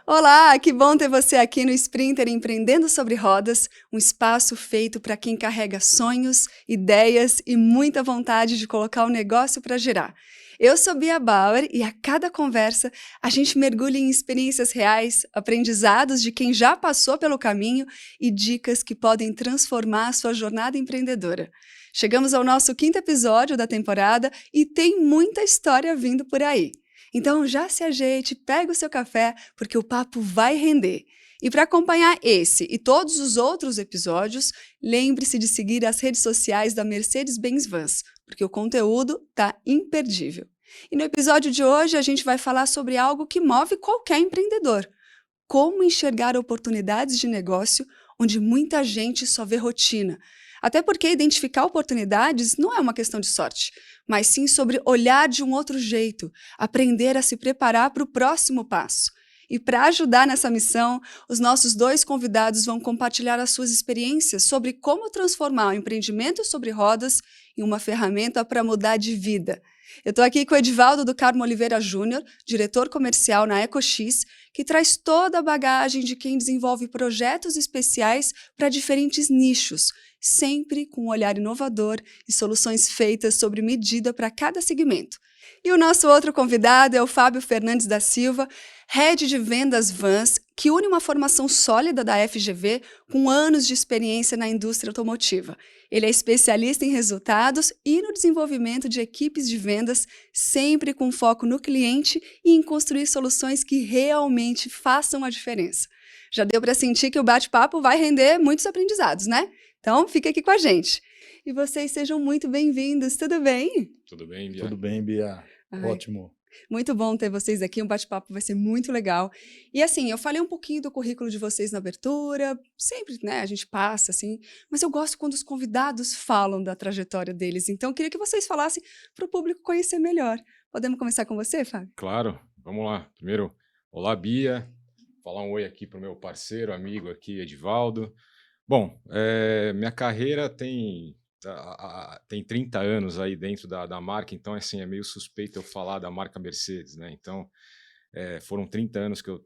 Olá, que bom ter você aqui no Sprinter Empreendendo sobre Rodas, um espaço feito para quem carrega sonhos, ideias e muita vontade de colocar o negócio para girar. Eu sou Bia Bauer e a cada conversa a gente mergulha em experiências reais, aprendizados de quem já passou pelo caminho e dicas que podem transformar a sua jornada empreendedora. Chegamos ao nosso 5º episódio da temporada e tem muita história vindo por aí. Então já se ajeite, pega o seu café, porque o papo vai render. E para acompanhar esse e todos os outros episódios, lembre-se de seguir as redes sociais da Mercedes-Benz Vans, porque o conteúdo tá imperdível. E no episódio de hoje a gente vai falar sobre algo que move qualquer empreendedor: como enxergar oportunidades de negócio onde muita gente só vê rotina. Até porque identificar oportunidades não é uma questão de sorte, mas sim sobre olhar de um outro jeito, aprender a se preparar para o próximo passo. E para ajudar nessa missão, os nossos 2 convidados vão compartilhar as suas experiências sobre como transformar o empreendimento sobre rodas em uma ferramenta para mudar de vida. Eu estou aqui com o Edivaldo do Carmo Oliveira Júnior, diretor comercial na EcoX, que traz toda a bagagem de quem desenvolve projetos especiais para diferentes nichos, sempre com um olhar inovador e soluções feitas sobre medida para cada segmento. E o nosso outro convidado é o Fábio Fernandes da Silva, Head de Vendas Vans, que une uma formação sólida da FGV com anos de experiência na indústria automotiva. Ele é especialista em resultados e no desenvolvimento de equipes de vendas, sempre com foco no cliente e em construir soluções que realmente façam a diferença. Já deu para sentir que o bate-papo vai render muitos aprendizados, né? Então, fica aqui com a gente. E vocês sejam muito bem-vindos, tudo bem? Tudo bem, Bia? Tudo bem, Bia. Ai, Ótimo. muito bom ter vocês aqui, um bate-papo vai ser muito legal. E assim, eu falei um pouquinho do currículo de vocês na abertura, sempre, né, a gente passa assim, mas eu gosto quando os convidados falam da trajetória deles, então eu queria que vocês falassem para o público conhecer melhor. Podemos começar com você, Fábio? Claro, vamos lá. Primeiro, olá, Bia. Falar um oi aqui para o meu parceiro, amigo aqui, Edivaldo. Bom, minha carreira tem 30 anos aí dentro da marca, então assim, é meio suspeito eu falar da marca Mercedes, né? Então, foram 30 anos que eu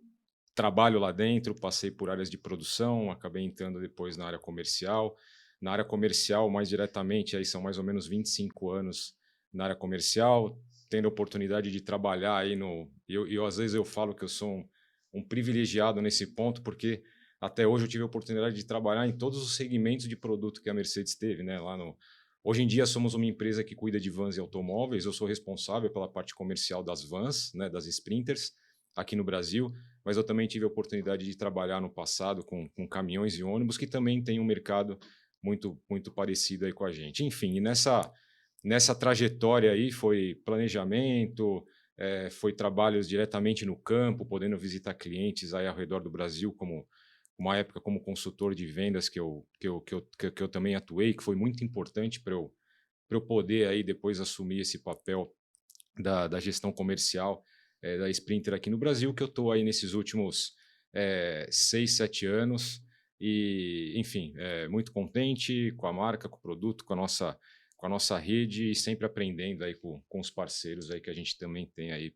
trabalho lá dentro, passei por áreas de produção, acabei entrando depois na área comercial. Na área comercial, mais diretamente, aí são mais ou menos 25 anos na área comercial, tendo a oportunidade de trabalhar aí no... Às vezes eu falo que eu sou um privilegiado nesse ponto, porque até hoje eu tive a oportunidade de trabalhar em todos os segmentos de produto que a Mercedes teve, né? Hoje em dia somos uma empresa que cuida de vans e automóveis, eu sou responsável pela parte comercial das vans, né, das Sprinters, aqui no Brasil, mas eu também tive a oportunidade de trabalhar no passado com caminhões e ônibus, que também tem um mercado muito parecido aí com a gente. Enfim, nessa trajetória aí foi planejamento, foi trabalhos diretamente no campo, podendo visitar clientes aí ao redor do Brasil, como uma época como consultor de vendas que eu também atuei, que foi muito importante para eu poder aí depois assumir esse papel da gestão comercial da Sprinter aqui no Brasil, que eu estou aí nesses últimos 6, 7 anos e, enfim, muito contente com a marca, com o produto, com a nossa rede e sempre aprendendo aí com os parceiros aí que a gente também tem aí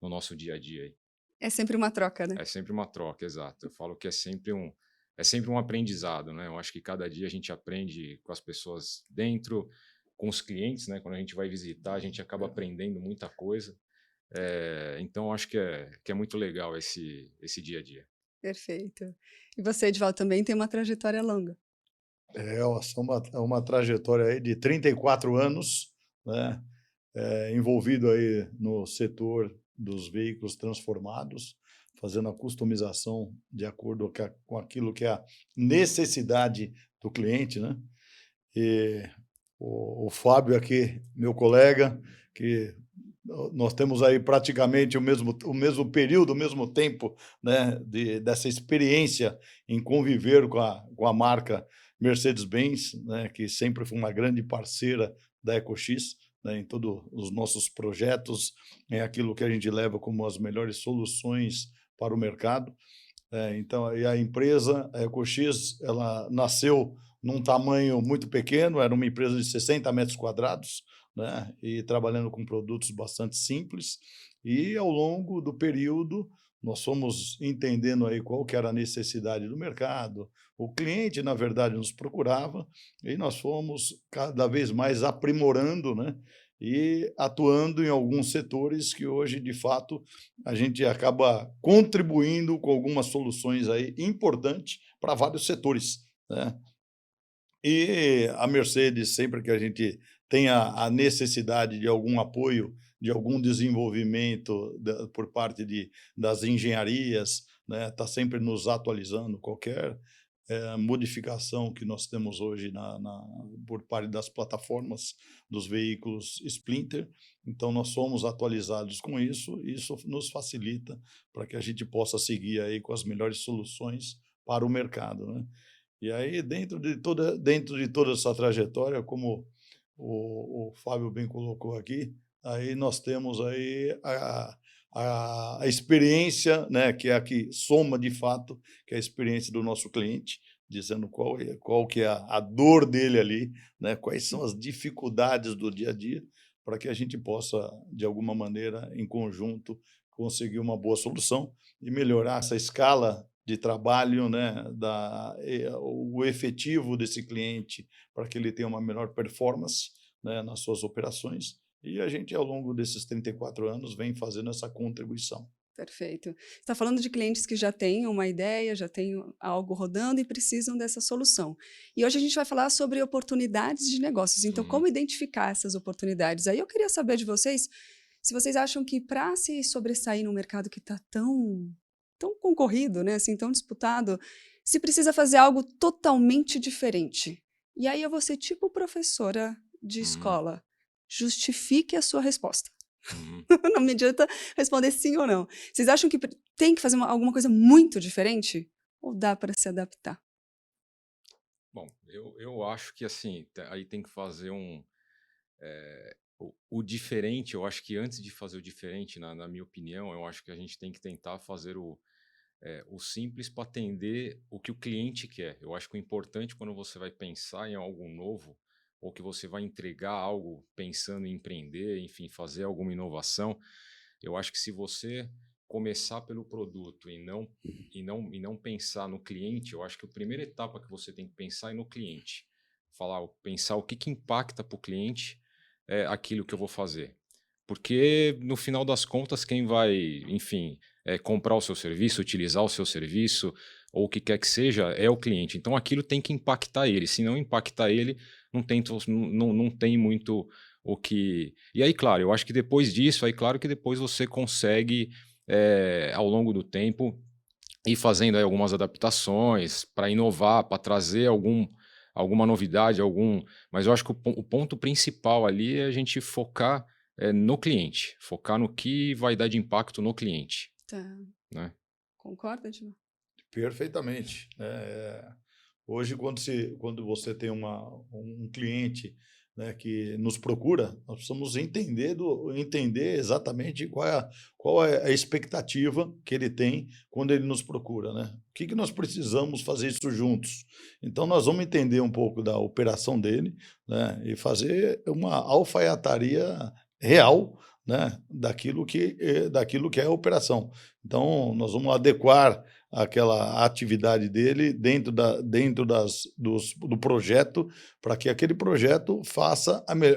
no nosso dia a dia aí. É sempre uma troca, né? É sempre uma troca, exato. Eu falo que é sempre um aprendizado, né? Eu acho que cada dia a gente aprende com as pessoas dentro, com os clientes, né? Quando a gente vai visitar, a gente acaba aprendendo muita coisa. Então, eu acho que é muito legal esse dia a dia. Perfeito. E você, Edivaldo, também tem uma trajetória longa. É uma trajetória aí de 34 anos, né? Envolvido aí no setor dos veículos transformados, fazendo a customização de acordo com aquilo que é a necessidade do cliente, né? E o Fábio aqui, meu colega, que nós temos aí praticamente o mesmo período, o mesmo tempo, né, dessa experiência em conviver com a marca Mercedes-Benz, né, que sempre foi uma grande parceira da EcoX, né, em todos os nossos projetos, é aquilo que a gente leva como as melhores soluções para o mercado. Então, e a empresa, a EcoX, ela nasceu num tamanho muito pequeno, era uma empresa de 60 metros quadrados, né, e trabalhando com produtos bastante simples. E, ao longo do período, nós fomos entendendo aí qual que era a necessidade do mercado, o cliente, na verdade, nos procurava, e nós fomos cada vez mais aprimorando, né, e atuando em alguns setores que hoje, de fato, a gente acaba contribuindo com algumas soluções aí importantes para vários setores, né. E a Mercedes, sempre que a gente tem a necessidade de algum apoio, de algum desenvolvimento por parte das engenharias, né, está sempre nos atualizando. Qualquer modificação que nós temos hoje por parte das plataformas dos veículos Sprinter, então nós somos atualizados com isso, e isso nos facilita para que a gente possa seguir aí com as melhores soluções para o mercado, né? E aí, dentro de toda essa trajetória, como o Fábio bem colocou aqui, aí nós temos aí a experiência, né, que é a que soma de fato, que é a experiência do nosso cliente, dizendo qual que é a dor dele ali, né, quais são as dificuldades do dia a dia, para que a gente possa, de alguma maneira, em conjunto, conseguir uma boa solução e melhorar essa escala de trabalho, né, o efetivo desse cliente para que ele tenha uma melhor performance, né, nas suas operações. E a gente, ao longo desses 34 anos, vem fazendo essa contribuição. Perfeito. Você está falando de clientes que já têm uma ideia, já têm algo rodando e precisam dessa solução. E hoje a gente vai falar sobre oportunidades de negócios. Então, Uhum. como identificar essas oportunidades? Aí eu queria saber de vocês se vocês acham que para se sobressair num mercado que está tão concorrido, né, assim, tão disputado, se precisa fazer algo totalmente diferente. E aí eu vou ser tipo professora de Uhum. escola. Justifique a sua resposta. Uhum. Não me adianta responder sim ou não. Vocês acham que tem que fazer alguma coisa muito diferente? Ou dá para se adaptar? Bom, eu acho que assim, aí tem que fazer o diferente. Eu acho que antes de fazer o diferente, na minha opinião, eu acho que a gente tem que tentar fazer o simples para atender o que o cliente quer. Eu acho que o importante quando você vai pensar em algo novo, ou que você vai entregar algo pensando em empreender, enfim, fazer alguma inovação, eu acho que se você começar pelo produto e não pensar no cliente, eu acho que a primeira etapa que você tem que pensar é no cliente. Pensar o que impacta para o cliente aquilo que eu vou fazer. Porque, no final das contas, quem vai, enfim, comprar o seu serviço, utilizar o seu serviço, ou o que quer que seja, é o cliente. Então, aquilo tem que impactar ele. Se não impactar ele, não tem muito o que. E aí, claro, eu acho que depois disso, aí, claro que depois você consegue, ao longo do tempo, ir fazendo aí algumas adaptações para inovar, para trazer alguma novidade, mas eu acho que o ponto principal ali é a gente focar no cliente, focar no que vai dar de impacto no cliente, Tá. né? Concorda, Edmar? Perfeitamente, né, hoje, quando você tem um cliente, né, que nos procura, nós precisamos entender exatamente qual é a expectativa que ele tem quando ele nos procura, né? O que nós precisamos fazer isso juntos? Então, nós vamos entender um pouco da operação dele, né, e fazer uma alfaiataria real, né, daquilo que é a operação. Então, nós vamos adequar aquela atividade dele do projeto, para que aquele projeto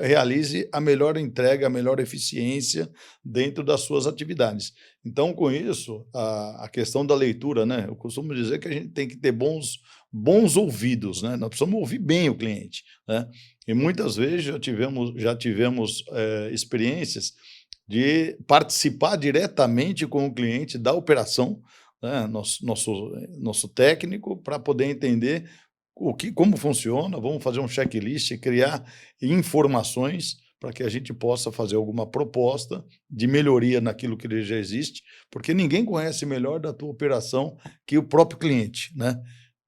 realize a melhor entrega, a melhor eficiência dentro das suas atividades. Então, com isso, a questão da leitura, né? Eu costumo dizer que a gente tem que ter bons ouvidos, né? Nós precisamos ouvir bem o cliente, né? E muitas vezes já tivemos experiências de participar diretamente com o cliente da operação, né, nosso técnico, para poder entender como funciona, vamos fazer um checklist, criar informações para que a gente possa fazer alguma proposta de melhoria naquilo que já existe, porque ninguém conhece melhor da tua operação que o próprio cliente, né?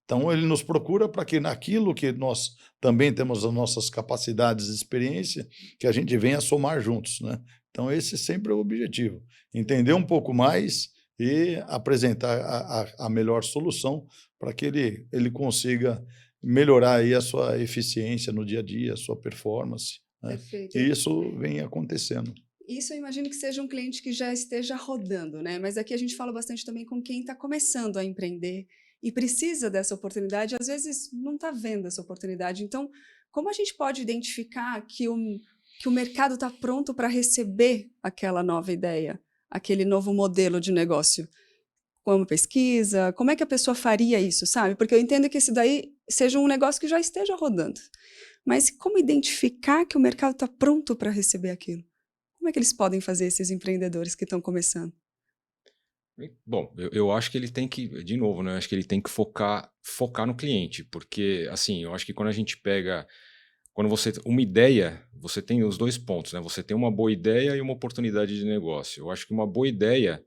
Então ele nos procura para que naquilo que nós também temos as nossas capacidades e experiência, que a gente venha somar juntos, né? Então esse sempre é o objetivo, entender um pouco mais e apresentar a melhor solução para que ele consiga melhorar aí a sua eficiência no dia a dia, a sua performance, né? E Perfeito. isso vem acontecendo. Isso eu imagino que seja um cliente que já esteja rodando, né? Mas aqui a gente fala bastante também com quem está começando a empreender e precisa dessa oportunidade, às vezes não está vendo essa oportunidade. Então, como a gente pode identificar que o mercado está pronto para receber aquela nova ideia, aquele novo modelo de negócio? Como pesquisa? Como é que a pessoa faria isso, sabe? Porque eu entendo que esse daí seja um negócio que já esteja rodando. Mas como identificar que o mercado está pronto para receber aquilo? Como é que eles podem fazer, esses empreendedores que estão começando? Bom, eu acho que ele tem que, de novo, né? Acho que ele tem que focar no cliente, porque, assim, eu acho que quando a gente pega, quando você, uma ideia, você tem os dois pontos, né? Você tem uma boa ideia e uma oportunidade de negócio. Eu acho que uma boa ideia,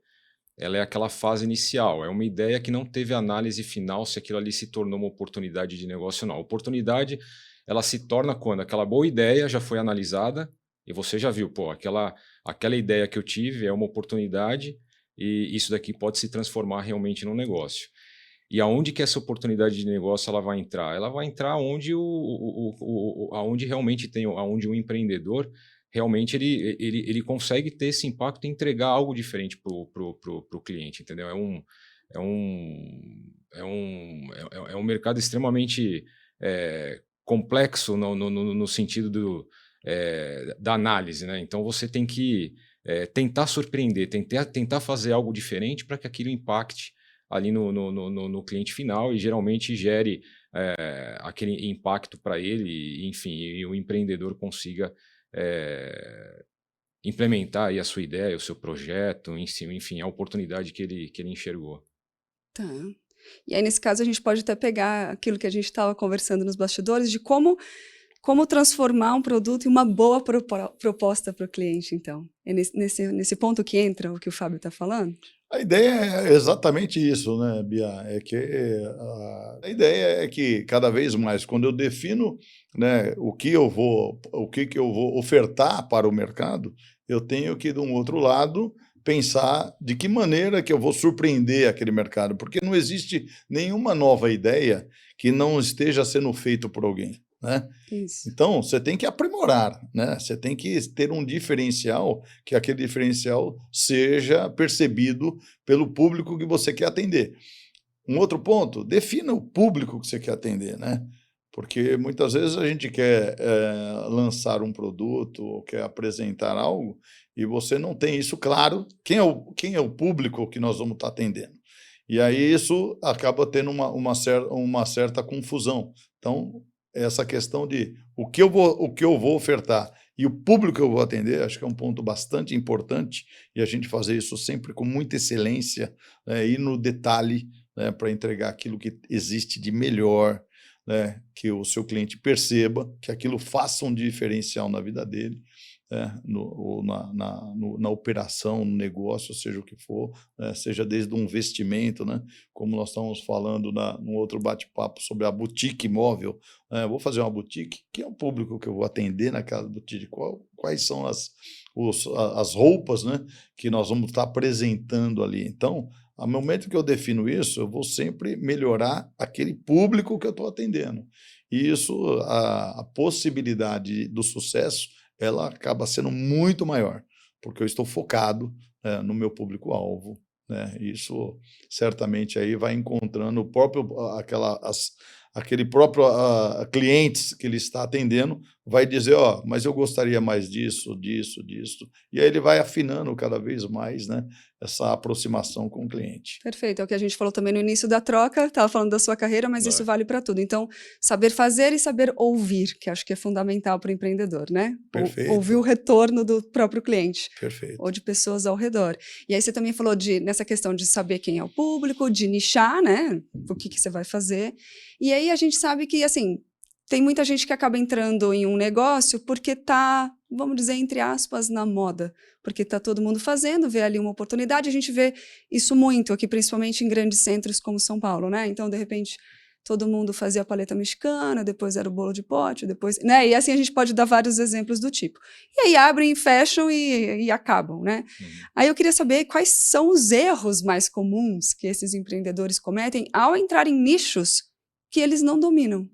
ela é aquela fase inicial, é uma ideia que não teve análise final se aquilo ali se tornou uma oportunidade de negócio ou não. A oportunidade, ela se torna quando aquela boa ideia já foi analisada e você já viu, pô, aquela ideia que eu tive é uma oportunidade e isso daqui pode se transformar realmente num negócio. E aonde que essa oportunidade de negócio ela vai entrar? Ela vai entrar onde aonde realmente tem, aonde o empreendedor realmente ele consegue ter esse impacto e entregar algo diferente pro cliente, entendeu? É um, é um mercado extremamente complexo no sentido da análise, né? Então você tem que tentar surpreender, tentar fazer algo diferente para que aquilo impacte ali no cliente final e geralmente gere aquele impacto para ele, e, enfim, e o empreendedor consiga implementar aí a sua ideia, o seu projeto, enfim, a oportunidade que ele enxergou. Tá. E aí, nesse caso, a gente pode até pegar aquilo que a gente estava conversando nos bastidores, de como transformar um produto em uma boa proposta para o cliente, então. É nesse ponto que entra o que o Fábio está falando? A ideia é exatamente isso, né, Bia? É que a ideia é que cada vez mais, quando eu defino, né, o que eu vou ofertar para o mercado, eu tenho que, de um outro lado, pensar de que maneira que eu vou surpreender aquele mercado, porque não existe nenhuma nova ideia que não esteja sendo feito por alguém, né? Isso. Então, você tem que aprimorar, né? Você tem que ter um diferencial, que aquele diferencial seja percebido pelo público que você quer atender. Um outro ponto, defina o público que você quer atender, né? Porque muitas vezes a gente quer lançar um produto ou quer apresentar algo e você não tem isso claro, quem é o público que nós vamos estar atendendo. E aí isso acaba tendo uma certa confusão. Então, essa questão de o que eu vou ofertar e o público que eu vou atender, acho que é um ponto bastante importante, e a gente fazer isso sempre com muita excelência, ir no detalhe, né, para entregar aquilo que existe de melhor, né, que o seu cliente perceba, que aquilo faça um diferencial na vida dele, né, ou na operação, no negócio, seja o que for, né, seja desde um investimento, né, como nós estamos falando num outro bate-papo sobre a boutique móvel. Vou fazer uma boutique, quem é o público que eu vou atender naquela boutique? Quais são as roupas, né, que nós vamos estar apresentando ali? Então, ao momento que eu defino isso, eu vou sempre melhorar aquele público que eu estou atendendo. E isso, a possibilidade do sucesso, ela acaba sendo muito maior, porque eu estou focado no meu público-alvo, né? Isso certamente aí vai encontrando o próprio, aquele próprio clientes que ele está atendendo, vai dizer, ó, mas eu gostaria mais disso, disso, disso. E aí ele vai afinando cada vez mais, né, essa aproximação com o cliente. Perfeito, é o que a gente falou também no início da troca, estava falando da sua carreira, mas isso É, vale para tudo. Então, saber fazer e saber ouvir, que acho que é fundamental para o empreendedor, né? Ouvir o Perfeito, retorno do próprio cliente ou perfeito. de pessoas ao redor. E aí você também falou nessa questão de saber quem é o público, de nichar, né? O que você vai fazer. E aí a gente sabe que, assim, tem muita gente que acaba entrando em um negócio porque está, vamos dizer, entre aspas, na moda. Porque está todo mundo fazendo, vê ali uma oportunidade, a gente vê isso muito aqui, principalmente em grandes centros como São Paulo, né? Então, de repente, todo mundo fazia a paleta mexicana, depois era o bolo de pote, depois, né? E assim a gente pode dar vários exemplos do tipo. E aí abrem, fecham e acabam, né? uhum. Aí eu queria saber quais são os erros mais comuns que esses empreendedores cometem ao entrar em nichos que eles não dominam.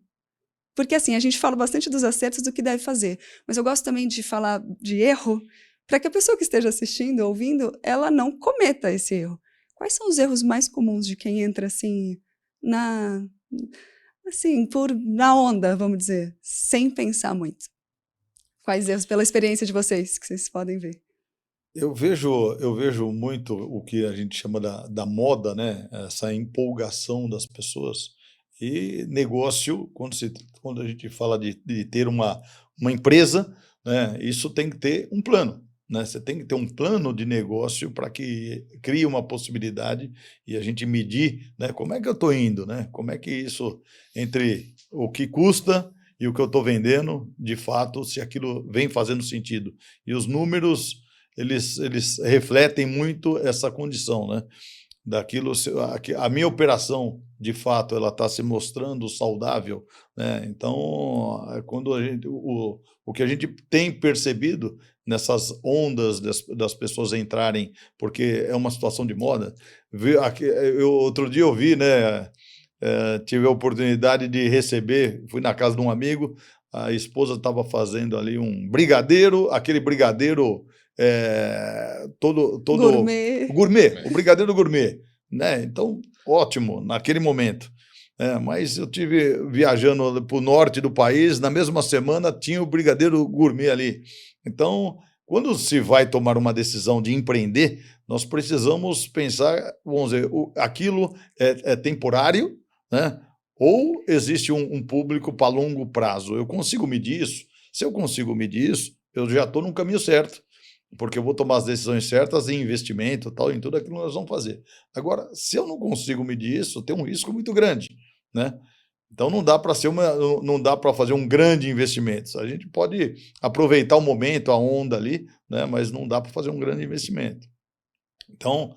Porque assim, a gente fala bastante dos acertos do que deve fazer, mas eu gosto também de falar de erro, para que a pessoa que esteja assistindo, ouvindo, ela não cometa esse erro. Quais são os erros mais comuns de quem entra assim na onda, vamos dizer, sem pensar muito? Quais erros, pela experiência de vocês, que vocês podem ver? Eu vejo muito o que a gente chama da moda, né? Essa empolgação das pessoas. E negócio, quando a gente fala de ter uma empresa, né? Isso tem que ter um plano, né? Você tem que ter um plano de negócio para que crie uma possibilidade e a gente medir, né? Como é que eu estou indo, né? Como é que isso, entre o que custa e o que eu estou vendendo, de fato, se aquilo vem fazendo sentido. E os números eles refletem muito essa condição, né? Daquilo, a minha operação, de fato, ela está se mostrando saudável, né? Então, quando o que a gente tem percebido nessas ondas das pessoas entrarem, porque é uma situação de moda, outro dia eu vi, né? Tive a oportunidade de receber, fui na casa de um amigo, a esposa estava fazendo ali um brigadeiro, aquele brigadeiro todo Gourmet. gourmet, o brigadeiro gourmet, né? Então, ótimo, naquele momento. Mas eu tive viajando para o norte do país, na mesma semana tinha o brigadeiro gourmet ali. Então, quando se vai tomar uma decisão de empreender, nós precisamos pensar, vamos dizer, aquilo é temporário, né? Ou existe um público para longo prazo? Eu consigo medir isso? Se eu consigo medir isso, eu já estou no caminho certo, porque eu vou tomar as decisões certas em investimento, tal, em tudo aquilo que nós vamos fazer. Agora, se eu não consigo medir isso, tem um risco muito grande, né? Então não dá para fazer um grande investimento. A gente pode aproveitar o momento, a onda ali, né? Mas não dá para fazer um grande investimento. Então,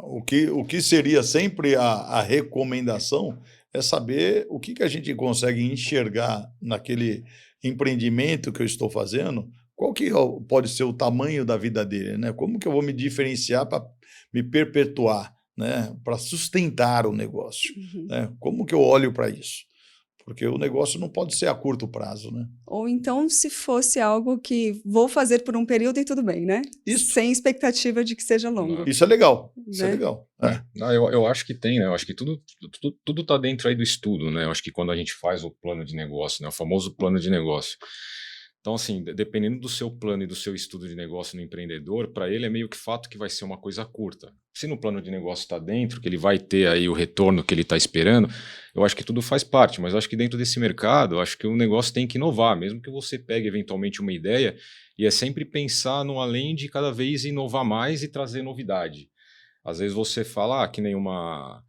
o que seria sempre a recomendação é saber o que a gente consegue enxergar naquele empreendimento que eu estou fazendo, qual que pode ser o tamanho da vida dele, né? Como que eu vou me diferenciar para me perpetuar, né? Para sustentar o negócio, Uhum. né? Como que eu olho para isso? Porque o negócio não pode ser a curto prazo, né? Ou então, se fosse algo que vou fazer por um período e tudo bem, né? Isso, Sem expectativa de que seja longo, isso é legal, isso é né? legal. Não, eu acho que tem, né? Eu acho que tudo tá dentro aí do estudo, né? Eu acho que quando a gente faz o plano de negócio, né? O famoso plano de negócio. Então, assim, dependendo do seu plano e do seu estudo de negócio no empreendedor, para ele é meio que fato que vai ser uma coisa curta. Se no plano de negócio está dentro, que ele vai ter aí o retorno que ele está esperando, eu acho que tudo faz parte, mas eu acho que dentro desse mercado, eu acho que o negócio tem que inovar, mesmo que você pegue eventualmente uma ideia, e é sempre pensar no além de cada vez inovar mais e trazer novidade. Às vezes você fala, que nem uma.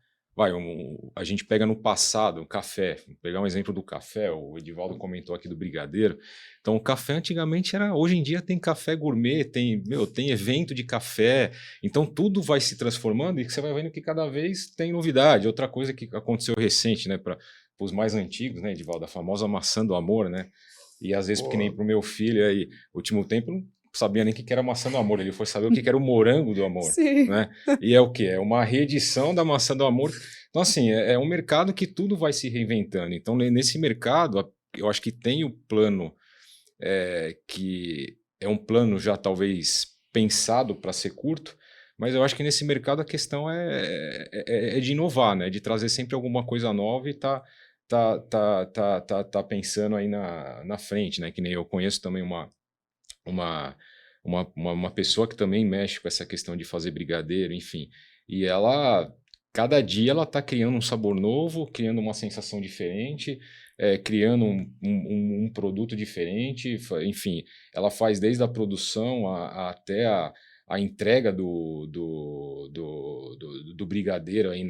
A gente pega no passado, o café. Vou pegar um exemplo do café, o Edivaldo comentou aqui do brigadeiro. Então, o café antigamente era. Hoje em dia tem café gourmet, tem evento de café. Então, tudo vai se transformando e você vai vendo que cada vez tem novidade. Outra coisa que aconteceu recente, né, para os mais antigos, né, Edivaldo, a famosa maçã do amor, né? E às vezes, porque nem para o meu filho aí, último tempo, não sabia nem o que era maçã do amor, ele foi saber o que era o morango do amor, Sim. né? E é o que? É uma reedição da maçã do amor. Então, assim, é um mercado que tudo vai se reinventando. Então, nesse mercado, eu acho que tem o plano, que é um plano já talvez pensado para ser curto, mas eu acho que nesse mercado a questão é de inovar, né? De trazer sempre alguma coisa nova e tá pensando aí na frente, né? Que nem eu conheço também uma, uma pessoa que também mexe com essa questão de fazer brigadeiro, enfim. E ela, cada dia, ela está criando um sabor novo, criando uma sensação diferente, criando um produto diferente, enfim. Ela faz desde a produção até a entrega do brigadeiro aí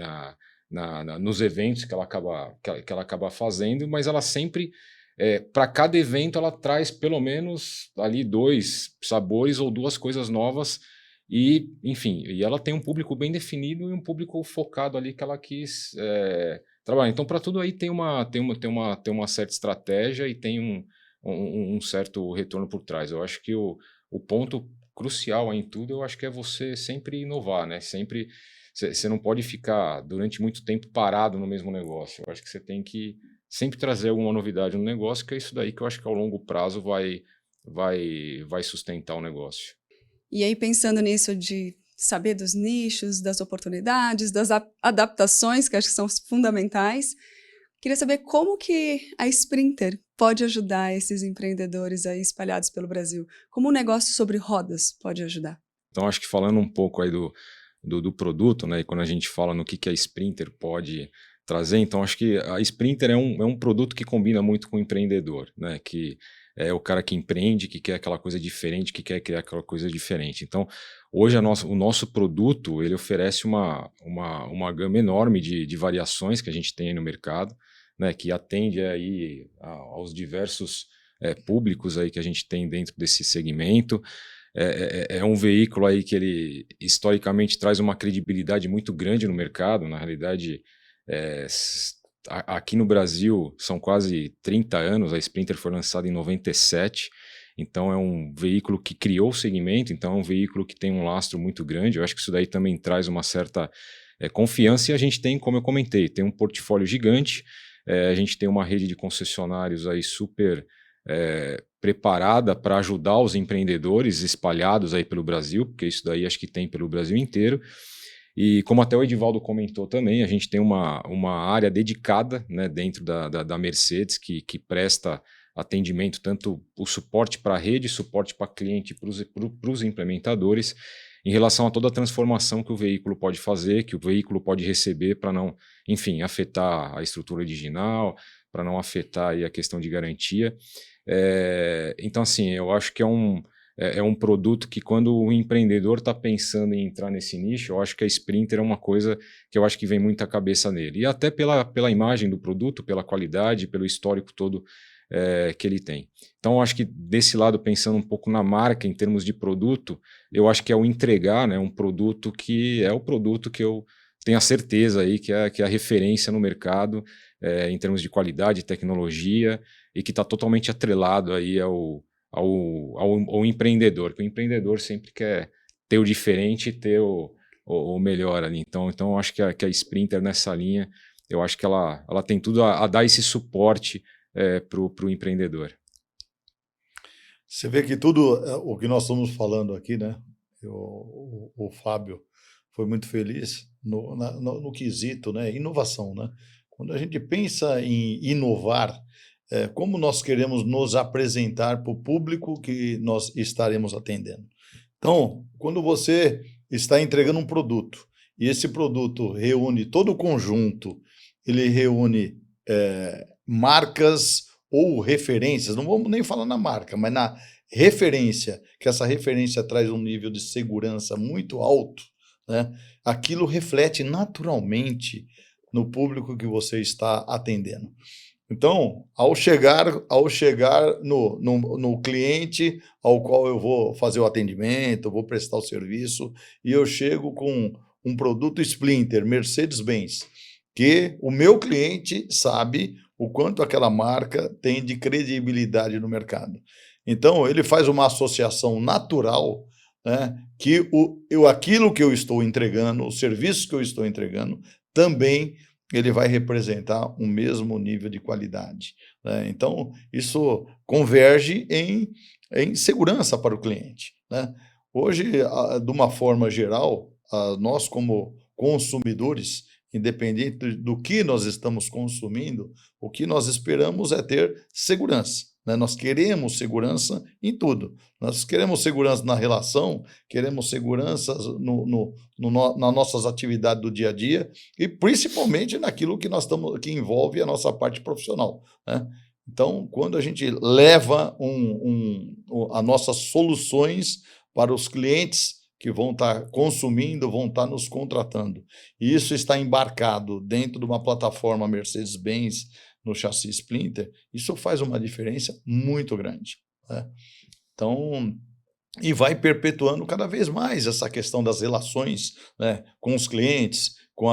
nos eventos que ela acaba fazendo, mas ela sempre para cada evento ela traz pelo menos ali 2 sabores ou 2 coisas novas e, enfim, e ela tem um público bem definido e um público focado ali que ela quis trabalhar. Então, para tudo aí tem uma certa estratégia e tem um certo retorno por trás. Eu acho que o ponto crucial aí em tudo, eu acho que é você sempre inovar, né? Sempre, você não pode ficar durante muito tempo parado no mesmo negócio. Eu acho que você tem que sempre trazer alguma novidade no negócio, que é isso daí que eu acho que ao longo prazo vai sustentar o negócio. E aí, pensando nisso de saber dos nichos, das oportunidades, das adaptações, que acho que são fundamentais, queria saber como que a Sprinter pode ajudar esses empreendedores aí espalhados pelo Brasil. Como o negócio sobre rodas pode ajudar? Então, acho que falando um pouco aí do produto, né, e quando a gente fala no que a Sprinter pode trazer, então acho que a Sprinter é um produto que combina muito com o empreendedor, né, que é o cara que empreende, que quer aquela coisa diferente, que quer criar aquela coisa diferente. Então, hoje o nosso produto, ele oferece uma gama enorme de variações que a gente tem aí no mercado, né, que atende aí aos diversos públicos aí que a gente tem dentro desse segmento. É um veículo aí que ele historicamente traz uma credibilidade muito grande no mercado. Na realidade, aqui no Brasil são quase 30 anos, a Sprinter foi lançada em 97, então é um veículo que criou o segmento, então é um veículo que tem um lastro muito grande. Eu acho que isso daí também traz uma certa confiança, e a gente tem, como eu comentei, tem um portfólio gigante, a gente tem uma rede de concessionários aí super preparada para ajudar os empreendedores espalhados aí pelo Brasil, porque isso daí acho que tem pelo Brasil inteiro. E como até o Edivaldo comentou também, a gente tem uma área dedicada, né, dentro da Mercedes que presta atendimento, tanto o suporte para a rede, suporte para cliente, para os implementadores, em relação a toda a transformação que o veículo pode fazer, que o veículo pode receber para não, enfim, afetar a estrutura original, para não afetar aí a questão de garantia. Então, assim, eu acho que é um produto que, quando o empreendedor está pensando em entrar nesse nicho, eu acho que a Sprinter é uma coisa que eu acho que vem muito à cabeça nele. E até pela imagem do produto, pela qualidade, pelo histórico todo que ele tem. Então, eu acho que desse lado, pensando um pouco na marca, em termos de produto, eu acho que é o entregar, né, um produto que é o produto que eu tenho a certeza aí que é a referência no mercado, em termos de qualidade, tecnologia, e que está totalmente atrelado aí ao empreendedor, que o empreendedor sempre quer ter o diferente e ter o melhor ali. Então eu acho que a Sprinter, nessa linha, eu acho que ela tem tudo a dar esse suporte para o empreendedor. Você vê que tudo o que nós estamos falando aqui, né? O Fábio foi muito feliz no quesito, né? Inovação, né? Quando a gente pensa em inovar, como nós queremos nos apresentar para o público que nós estaremos atendendo. Então, quando você está entregando um produto e esse produto reúne todo o conjunto, ele reúne marcas ou referências, não vamos nem falar na marca, mas na referência, que essa referência traz um nível de segurança muito alto, né? Aquilo reflete naturalmente no público que você está atendendo. Então, ao chegar no cliente ao qual eu vou fazer o atendimento, vou prestar o serviço, e eu chego com um produto Sprinter, Mercedes-Benz, que o meu cliente sabe o quanto aquela marca tem de credibilidade no mercado. Então, ele faz uma associação natural, né, que aquilo que eu estou entregando, os serviços que eu estou entregando, também ele vai representar o mesmo nível de qualidade, né? Então, isso converge em segurança para o cliente, né? Hoje, de uma forma geral, nós como consumidores, independente do que nós estamos consumindo, o que nós esperamos é ter segurança, né? Nós queremos segurança em tudo. Nós queremos segurança na relação, queremos segurança nas nossas atividades do dia a dia e principalmente naquilo que que envolve a nossa parte profissional, né? Então, quando a gente leva as nossas soluções para os clientes que vão estar consumindo, vão estar nos contratando, e isso está embarcado dentro de uma plataforma Mercedes-Benz no chassi Sprinter, isso faz uma diferença muito grande, né? Então, e vai perpetuando cada vez mais essa questão das relações, né, com os clientes, com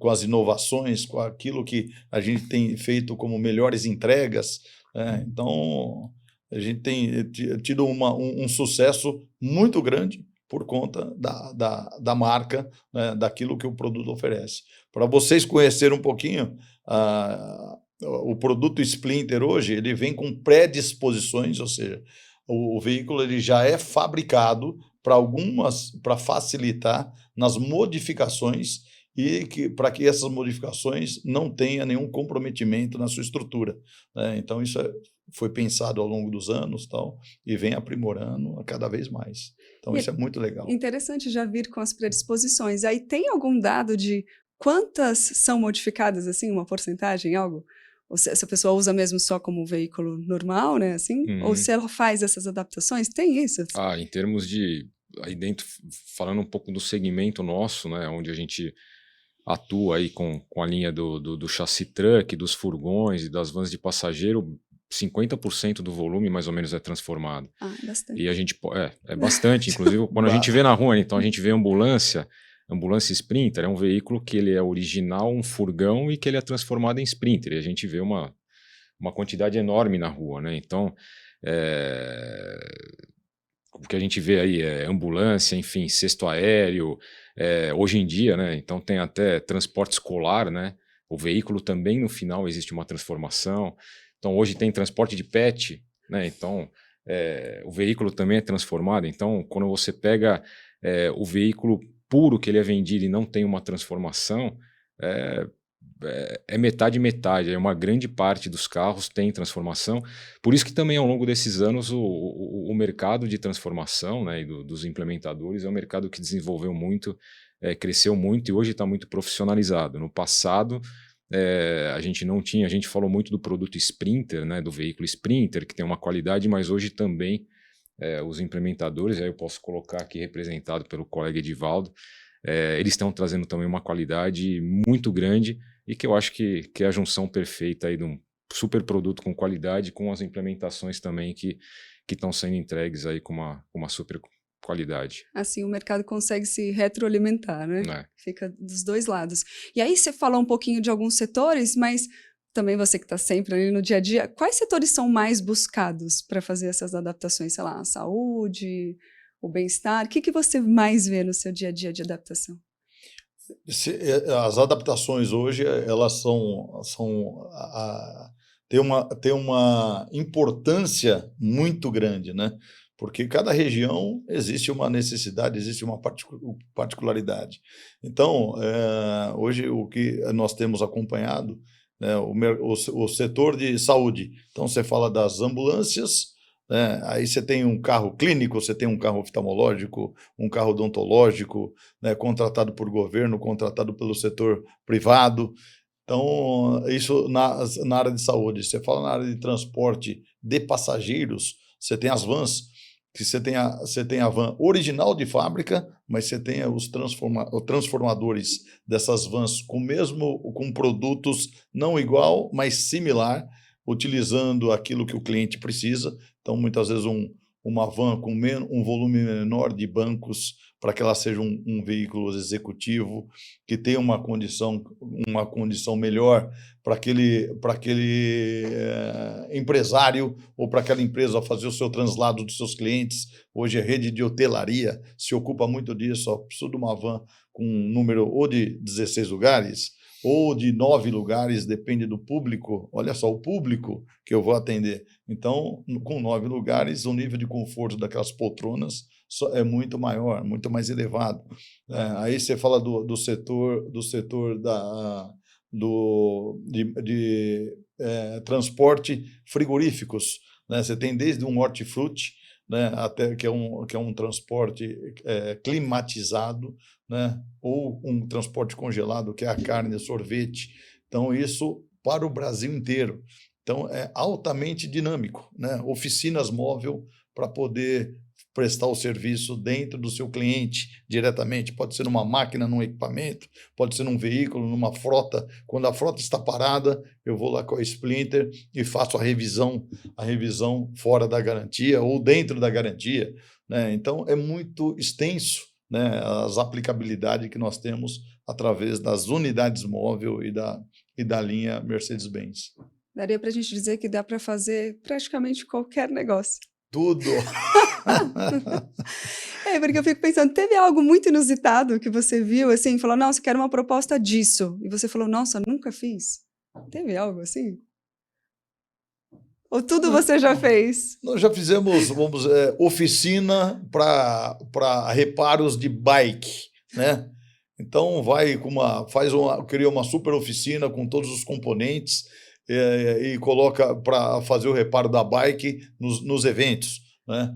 as inovações, com aquilo que a gente tem feito como melhores entregas, né? Então, a gente tem tido um sucesso muito grande por conta da marca, né, daquilo que o produto oferece. Para vocês conhecerem um pouquinho, o produto Sprinter hoje, ele vem com predisposições, ou seja, o veículo ele já é fabricado para facilitar nas modificações e para que essas modificações não tenham nenhum comprometimento na sua estrutura, né? Então isso foi pensado ao longo dos anos, tal, e vem aprimorando a cada vez mais. Então E isso é muito legal. interessante já vir com as predisposições. Aí tem algum dado de quantas são modificadas, assim, uma porcentagem, algo? Ou se a pessoa usa mesmo só como veículo normal, né, assim? Ou se ela faz essas adaptações? Tem isso? Em termos de, aí dentro, falando um pouco do segmento nosso, né, onde a gente atua aí com a linha do chassi truck, dos furgões e das vans de passageiro, 50% do volume mais ou menos é transformado. Bastante. E a gente, é bastante, inclusive quando a gente vê na rua, então a gente vê ambulância Sprinter, é um veículo que ele é original, um furgão, e que ele é transformado em Sprinter, e a gente vê uma quantidade enorme na rua, né? Então, o que a gente vê aí é ambulância, enfim, cesto aéreo, hoje em dia, né? Então tem até transporte escolar, né? O veículo também no final existe uma transformação. Então hoje tem transporte de pet, né? Então o veículo também é transformado. Então quando você pega o veículo puro que ele é vendido e não tem uma transformação, é metade, metade. Uma grande parte dos carros tem transformação. Por isso que também ao longo desses anos o mercado de transformação, né, e dos implementadores é um mercado que desenvolveu muito, cresceu muito e hoje está muito profissionalizado. No passado a gente não tinha, a gente falou muito do produto Sprinter, né, do veículo Sprinter, que tem uma qualidade, mas hoje também os implementadores, aí eu posso colocar aqui representado pelo colega Edivaldo, eles estão trazendo também uma qualidade muito grande, e que eu acho que é a junção perfeita aí de um super produto com qualidade, com as implementações também que estão sendo entregues aí com uma super qualidade. Assim, o mercado consegue se retroalimentar, né? Fica dos dois lados. E aí você falou um pouquinho de alguns setores, mas também você que está sempre ali no dia a dia, quais setores são mais buscados para fazer essas adaptações? Sei lá, a saúde, o bem-estar? O que você mais vê no seu dia a dia de adaptação? As adaptações hoje, elas têm uma importância muito grande, né? Porque cada região existe uma necessidade, existe uma particularidade. Então, hoje o que nós temos acompanhado, né, o setor de saúde. Então, você fala das ambulâncias, né? Aí você tem um carro clínico, você tem um carro oftalmológico, um carro odontológico, né, contratado por governo, contratado pelo setor privado. Então, isso na área de saúde. Você fala na área de transporte de passageiros, você tem as vans, que você tem a van original de fábrica, mas você tem os transformadores dessas vans com produtos não igual, mas similar, utilizando aquilo que o cliente precisa. Então, muitas vezes, uma van com um volume menor de bancos, para que ela seja um veículo executivo, que tenha uma condição melhor para aquele empresário ou para aquela empresa fazer o seu translado dos seus clientes. Hoje a rede de hotelaria se ocupa muito disso, só precisa de uma van com um número ou de 16 lugares ou de 9 lugares, depende do público. Olha só, o público que eu vou atender. Então, com 9 lugares, o nível de conforto daquelas poltronas é muito maior, muito mais elevado. Aí você fala do setor de transporte frigoríficos, né? Você tem desde um hortifruti, né, até que é um transporte climatizado, né, ou um transporte congelado, que é a carne, sorvete. Então, isso para o Brasil inteiro. Então, é altamente dinâmico, né? Oficinas móvel para poder prestar o serviço dentro do seu cliente diretamente. Pode ser numa máquina, num equipamento, pode ser num veículo, numa frota. Quando a frota está parada, eu vou lá com a Sprinter e faço a revisão fora da garantia ou dentro da garantia, né? Então, é muito extenso, né, as aplicabilidades que nós temos através das unidades móvel e da linha Mercedes-Benz. Daria para a gente dizer que dá para fazer praticamente qualquer negócio. Tudo! Porque eu fico pensando, teve algo muito inusitado que você viu, assim, falou, nossa, eu quero uma proposta disso. E você falou, nossa, nunca fiz. Teve algo assim? Ou tudo você já fez? Nós já fizemos, oficina para reparos de bike, né? Então cria uma super oficina com todos os componentes e coloca para fazer o reparo da bike nos eventos, né?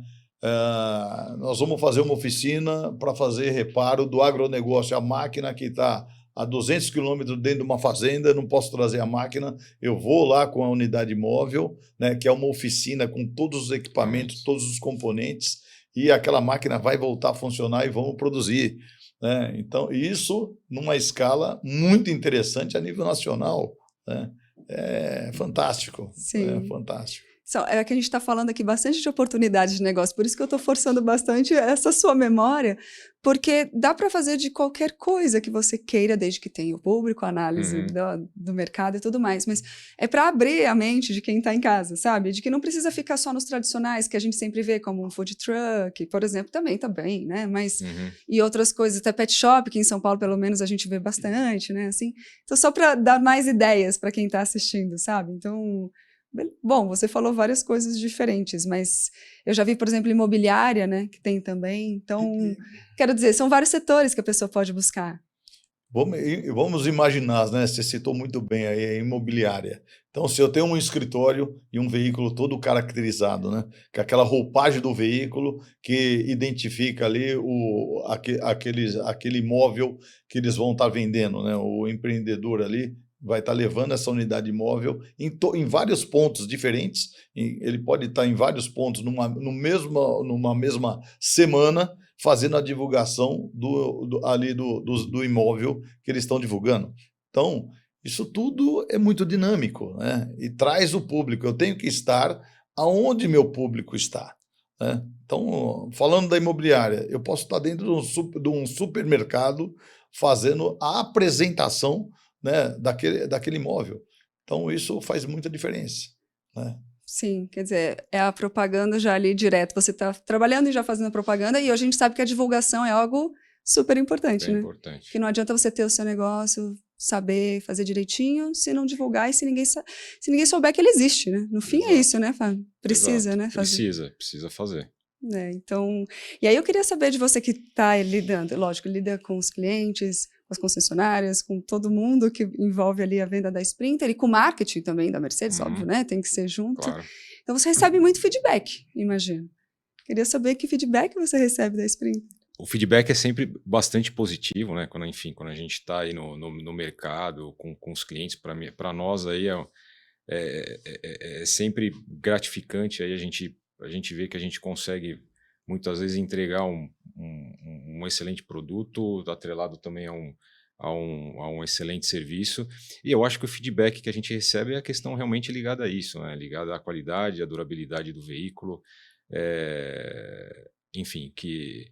Nós vamos fazer uma oficina para fazer reparo do agronegócio, a máquina que está a 200 quilômetros dentro de uma fazenda, não posso trazer a máquina, eu vou lá com a unidade móvel, né, que é uma oficina com todos os equipamentos, todos os componentes, e aquela máquina vai voltar a funcionar e vamos produzir, né? Então, isso numa escala muito interessante a nível nacional, né? É fantástico, Sim. é fantástico. É que a gente está falando aqui bastante de oportunidades de negócio, por isso que eu estou forçando bastante essa sua memória, porque dá para fazer de qualquer coisa que você queira, desde que tenha o público, a análise do mercado e tudo mais, mas é para abrir a mente de quem está em casa, sabe? De que não precisa ficar só nos tradicionais, que a gente sempre vê, como um food truck, por exemplo, também está bem, né? Mas, e outras coisas, até pet shop, que em São Paulo, pelo menos, a gente vê bastante, né? Assim, então, só para dar mais ideias para quem está assistindo, sabe? Então... Bom, você falou várias coisas diferentes, mas eu já vi, por exemplo, imobiliária, né, que tem também. Então, quero dizer, são vários setores que a pessoa pode buscar. Vamos imaginar, né? Você citou muito bem aí a imobiliária. Então, se eu tenho um escritório e um veículo todo caracterizado, né? Com aquela roupagem do veículo que identifica ali aquele imóvel que eles vão estar vendendo, né? O empreendedor ali vai estar levando essa unidade imóvel em vários pontos diferentes. Ele pode estar em vários pontos numa mesma semana, fazendo a divulgação do imóvel que eles estão divulgando. Então, isso tudo é muito dinâmico, né? E traz o público. Eu tenho que estar aonde meu público está, né? Então, falando da imobiliária, eu posso estar dentro de um supermercado fazendo a apresentação, né, daquele imóvel. Então, isso faz muita diferença, né? Sim, quer dizer, é a propaganda já ali direto. Você está trabalhando e já fazendo a propaganda, e hoje a gente sabe que a divulgação é algo super importante, né? Importante. Que não adianta você ter o seu negócio, saber fazer direitinho, se não divulgar e se ninguém souber que ele existe, né? No fim é isso, né, Fábio? Precisa, né? Precisa fazer. Então, e aí eu queria saber de você que está lidando, lógico, lida com os clientes, com as concessionárias, com todo mundo que envolve ali a venda da Sprinter e com o marketing também da Mercedes, óbvio, né? Tem que ser junto. Claro. Então você recebe muito feedback, imagino. Queria saber que feedback você recebe da Sprinter. O feedback é sempre bastante positivo, né? Quando a gente está aí no mercado com os clientes, para nós aí é sempre gratificante aí a gente vê que a gente consegue muitas vezes entregar um excelente produto, atrelado também a um excelente serviço. E eu acho que o feedback que a gente recebe é a questão realmente ligada a isso, né? Ligada à qualidade, à durabilidade do veículo, enfim, que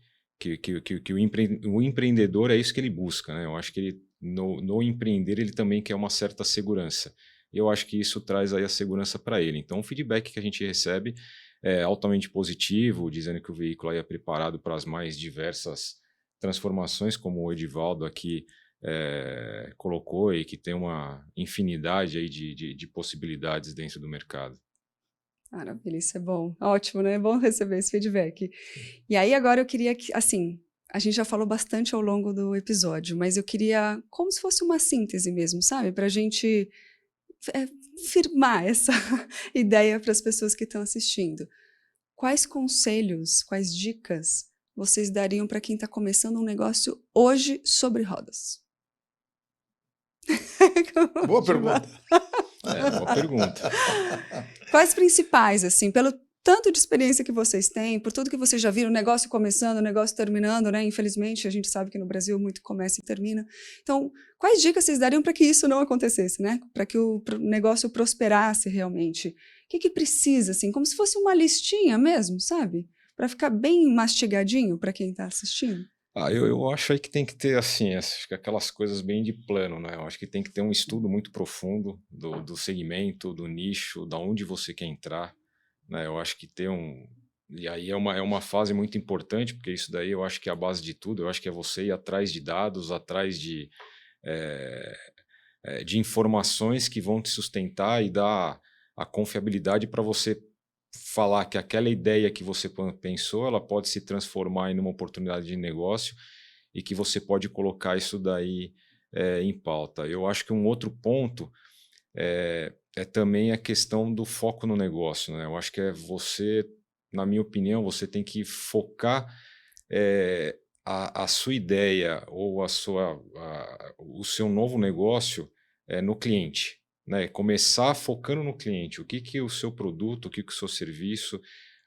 o empreendedor é isso que ele busca, né? Eu acho que ele, no empreender ele também quer uma certa segurança. E eu acho que isso traz aí a segurança para ele. Então, o feedback que a gente recebe é altamente positivo, dizendo que o veículo aí é preparado para as mais diversas transformações, como o Edivaldo aqui colocou, e que tem uma infinidade aí de possibilidades dentro do mercado. Maravilha, isso é bom. Ótimo, né? É bom receber esse feedback. E aí agora eu queria que, assim, a gente já falou bastante ao longo do episódio, mas eu queria, como se fosse uma síntese mesmo, sabe? Para a gente firmar essa ideia para as pessoas que estão assistindo. Quais conselhos, quais dicas vocês dariam para quem está começando um negócio hoje sobre rodas? Boa pergunta. Boa pergunta. Quais principais, assim, pelo tanto de experiência que vocês têm, por tudo que vocês já viram, o negócio começando, o negócio terminando, né? Infelizmente, a gente sabe que no Brasil muito começa e termina. Então, quais dicas vocês dariam para que isso não acontecesse, né? Para que o negócio prosperasse realmente? O que precisa, assim, como se fosse uma listinha mesmo, sabe? Para ficar bem mastigadinho para quem está assistindo? Eu acho aí que tem que ter, assim, aquelas coisas bem de plano, né? Eu acho que tem que ter um estudo muito profundo do segmento, do nicho, da onde você quer entrar, né? Eu acho que e aí é uma fase muito importante, porque isso daí eu acho que é a base de tudo. Eu acho que é você ir atrás de dados, atrás de informações que vão te sustentar e dar a confiabilidade para você falar que aquela ideia que você pensou, ela pode se transformar em uma oportunidade de negócio e que você pode colocar isso daí em pauta. Eu acho que um outro ponto é também a questão do foco no negócio, né? Eu acho que você, na minha opinião, você tem que focar a sua ideia ou o seu novo negócio no cliente, né? Começar focando no cliente. O que que o seu produto, o que que o seu serviço,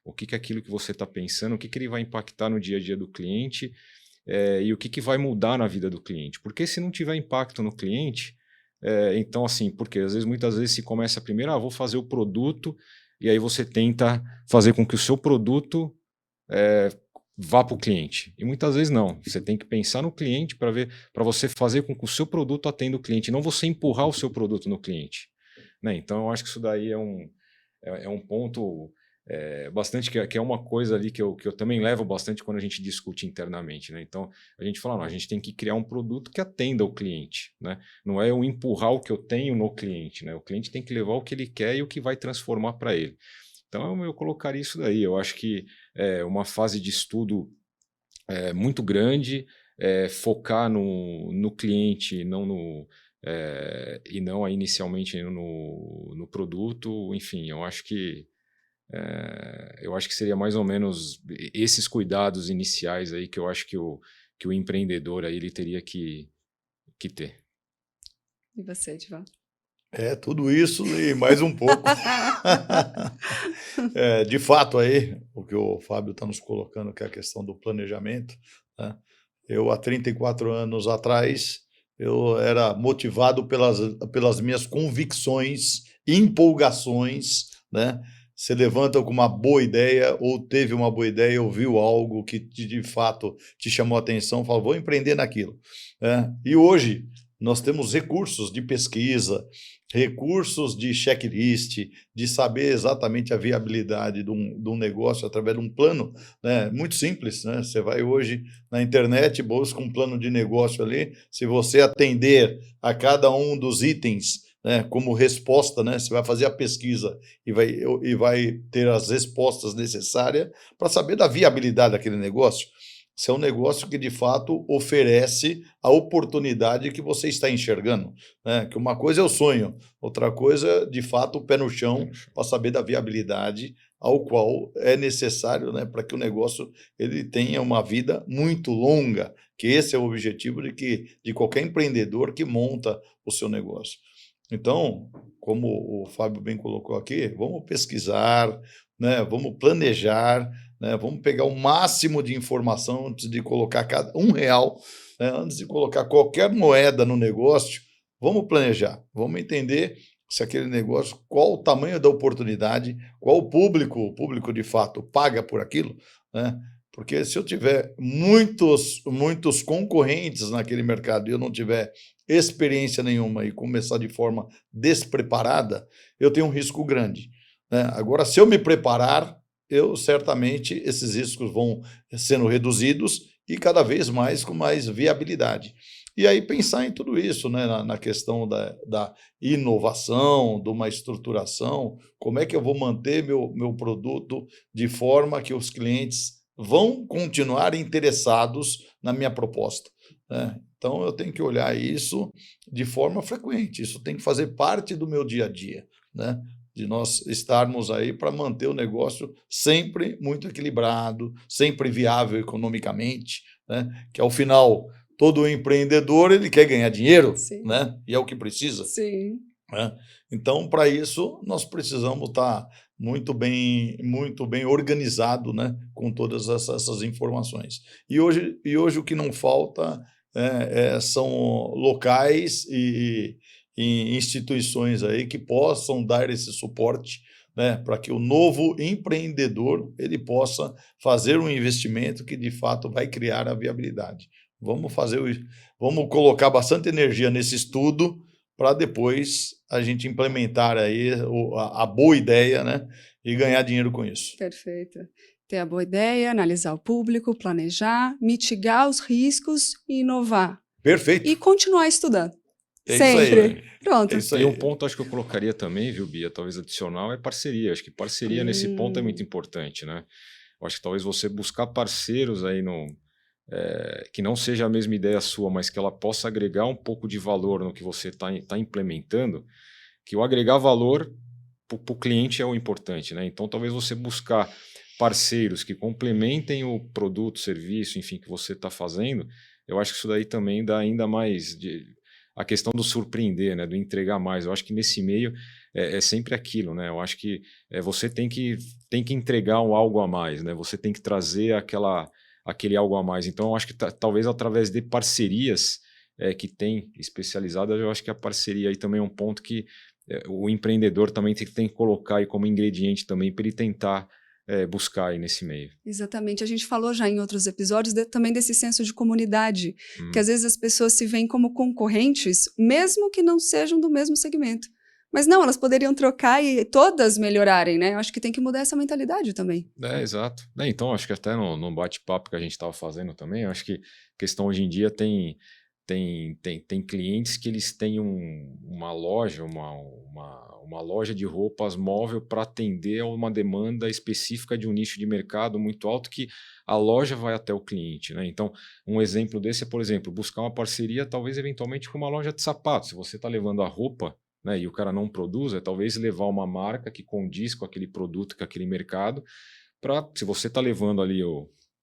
o que que aquilo que você está pensando, o que que ele vai impactar no dia a dia do cliente e o que que vai mudar na vida do cliente. Porque se não tiver impacto no cliente, então assim, porque muitas vezes se começa primeiro, vou fazer o produto, e aí você tenta fazer com que o seu produto vá para o cliente. E muitas vezes não. Você tem que pensar no cliente para você fazer com que o seu produto atenda o cliente, não você empurrar o seu produto no cliente, né? Então eu acho que isso daí é um ponto bastante que é uma coisa ali que eu também levo bastante quando a gente discute internamente, né? Então a gente fala, não, a gente tem que criar um produto que atenda o cliente, né? Não é eu empurrar o que eu tenho no cliente, né? O cliente tem que levar o que ele quer e o que vai transformar para ele. Então eu colocaria isso daí. Eu acho que uma fase de estudo muito grande, focar no cliente, e não inicialmente no produto. Enfim, eu acho que seria mais ou menos esses cuidados iniciais aí que eu acho que o empreendedor aí ele teria que ter. E você, Edivaldo? Tudo isso e mais um pouco. De fato, aí, o que o Fábio está nos colocando, que é a questão do planejamento, né? Eu, há 34 anos atrás, eu era motivado pelas minhas convicções, empolgações, né? Você levanta com uma boa ideia, ou teve uma boa ideia, ouviu algo que de fato te chamou a atenção, falou, vou empreender naquilo, né? E hoje nós temos recursos de pesquisa, recursos de checklist, de saber exatamente a viabilidade de um negócio através de um plano, né, muito simples, né? Você vai hoje na internet, busca um plano de negócio ali, se você atender a cada um dos itens, né, como resposta, né, você vai fazer a pesquisa e vai ter as respostas necessárias para saber da viabilidade daquele negócio. Se é um negócio que, de fato, oferece a oportunidade que você está enxergando, né? Que uma coisa é o sonho, outra coisa, de fato, o pé no chão para saber da viabilidade ao qual é necessário, né, para que o negócio ele tenha uma vida muito longa, que esse é o objetivo de qualquer empreendedor que monta o seu negócio. Então, como o Fábio bem colocou aqui, vamos pesquisar, né, vamos planejar, né, vamos pegar o máximo de informação antes de colocar cada R$1, né, antes de colocar qualquer moeda no negócio, vamos planejar, vamos entender se aquele negócio, qual o tamanho da oportunidade, qual o público de fato paga por aquilo, né? Porque se eu tiver muitos concorrentes naquele mercado e eu não tiver experiência nenhuma e começar de forma despreparada, eu tenho um risco grande, né? Agora, se eu me preparar, certamente esses riscos vão sendo reduzidos e cada vez mais com mais viabilidade. E aí pensar em tudo isso, né, na questão da inovação, de uma estruturação, como é que eu vou manter meu produto de forma que os clientes vão continuar interessados na minha proposta, né? Então, eu tenho que olhar isso de forma frequente, isso tem que fazer parte do meu dia a dia, né? De nós estarmos aí para manter o negócio sempre muito equilibrado, sempre viável economicamente, né? Que ao final, todo empreendedor ele quer ganhar dinheiro, né? E é o que precisa. Sim. Né? Então, para isso, nós precisamos estar muito bem organizado, né, com todas essas informações. E hoje o que não falta são locais e instituições aí que possam dar esse suporte, né, para que o novo empreendedor ele possa fazer um investimento que de fato vai criar a viabilidade. Vamos colocar bastante energia nesse estudo para depois a gente implementar aí a boa ideia, né, e ganhar dinheiro com isso. Perfeito. Ter a boa ideia, analisar o público, planejar, mitigar os riscos e inovar. Perfeito. E continuar estudando. É isso aí. Sempre. Pronto. É isso E um aí. ponto acho que eu colocaria também, viu, Bia, talvez adicional, é parceria. Acho que parceria nesse ponto é muito importante, né? Eu acho que talvez você buscar parceiros aí no, que não seja a mesma ideia sua, mas que ela possa agregar um pouco de valor no que você está implementando, que o agregar valor para o cliente é o importante, né? Então talvez você buscar parceiros que complementem o produto, serviço, enfim, que você está fazendo, eu acho que isso daí também dá ainda mais a questão do surpreender, né? Do entregar mais. Eu acho que nesse meio é sempre aquilo, né? Eu acho que você tem que entregar um algo a mais, né? Você tem que trazer aquele algo a mais. Então eu acho que talvez através de parcerias que tem especializadas, eu acho que a parceria aí também é um ponto que o empreendedor também tem que colocar aí como ingrediente também para ele tentar buscar aí nesse meio. Exatamente. A gente falou já em outros episódios também desse senso de comunidade, que às vezes as pessoas se veem como concorrentes, mesmo que não sejam do mesmo segmento. Mas não, elas poderiam trocar e todas melhorarem, né? Eu acho que tem que mudar essa mentalidade também. Exato. Então, acho que até no bate-papo que a gente estava fazendo também, eu acho que a questão hoje em dia tem clientes que eles têm uma loja, uma loja de roupas móvel para atender a uma demanda específica de um nicho de mercado muito alto que a loja vai até o cliente, né? Então, um exemplo desse é, por exemplo, buscar uma parceria, talvez eventualmente com uma loja de sapatos. Se você está levando a roupa, né, e o cara não produz, talvez levar uma marca que condiz com aquele produto, com aquele mercado, para, se você está levando ali